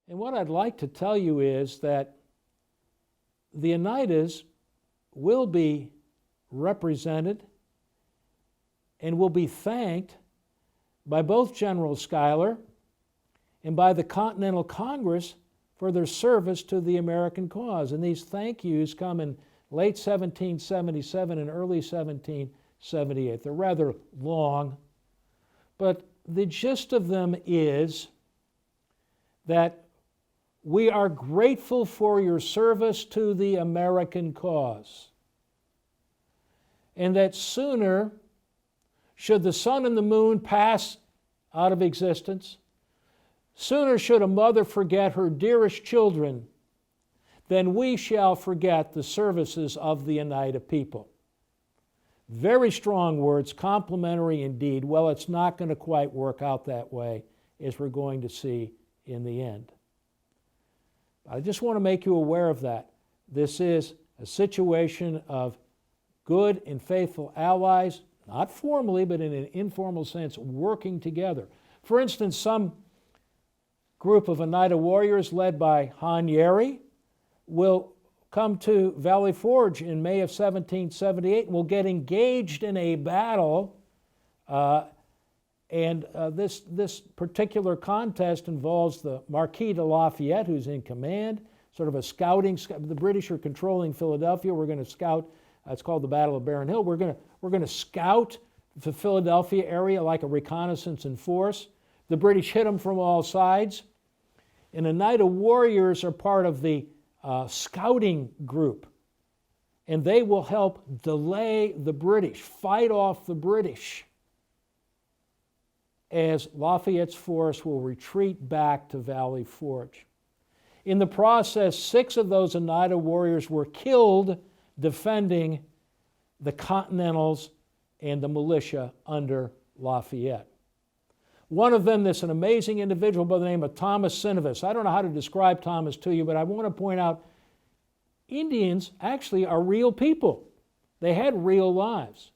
And what I'd like to tell you is that the Oneidas will be represented and will be thanked by both General Schuyler and by the Continental Congress for their service to the American cause. And these thank yous come in late 1777 and early 1778. They're rather long, but the gist of them is that we are grateful for your service to the American cause, and that sooner, should the sun and the moon pass out of existence, sooner should a mother forget her dearest children than we shall forget the services of the Oneida people. Very strong words, complimentary indeed. Well, it's not going to quite work out that way, as we're going to see in the end. I just want to make you aware of that. This is a situation of good and faithful allies, not formally, but in an informal sense, working together. For instance, some group of Oneida warriors led by Han Yeri will come to Valley Forge in May of 1778 and will get engaged in a battle. This particular contest involves the Marquis de Lafayette, who's in command, sort of a scouting. The British are controlling Philadelphia. We're going to scout. It's called the Battle of Barron Hill. We're going to scout the Philadelphia area like a reconnaissance in force. The British hit them from all sides. And Oneida warriors are part of the scouting group. And they will help delay the British, fight off the British, as Lafayette's force will retreat back to Valley Forge. In the process, 6 of those Oneida warriors were killed defending the Continentals and the militia under Lafayette. One of them, an amazing individual by the name of Thomas Cinevis. I don't know how to describe Thomas to you, but I want to point out Indians actually are real people. They had real lives.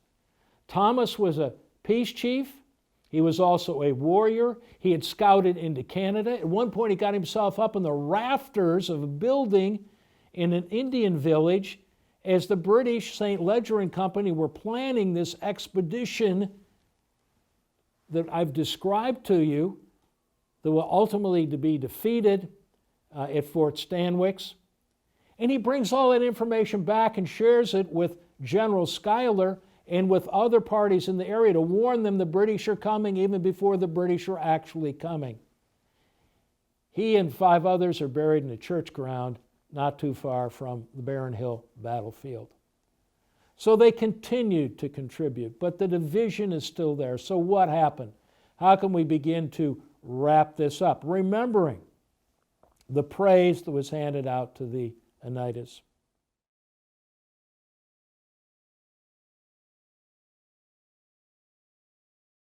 Thomas was a peace chief. He was also a warrior. He had scouted into Canada. At one point, he got himself up in the rafters of a building in an Indian village as the British, St. Ledger and Company, were planning this expedition that I've described to you, that will ultimately be defeated at Fort Stanwix. And he brings all that information back and shares it with General Schuyler and with other parties in the area to warn them the British are coming even before the British are actually coming. He and 5 others are buried in a church ground not too far from the Barron Hill battlefield. So they continued to contribute, but the division is still there. So what happened? How can we begin to wrap this up? Remembering the praise that was handed out to the Oneidas.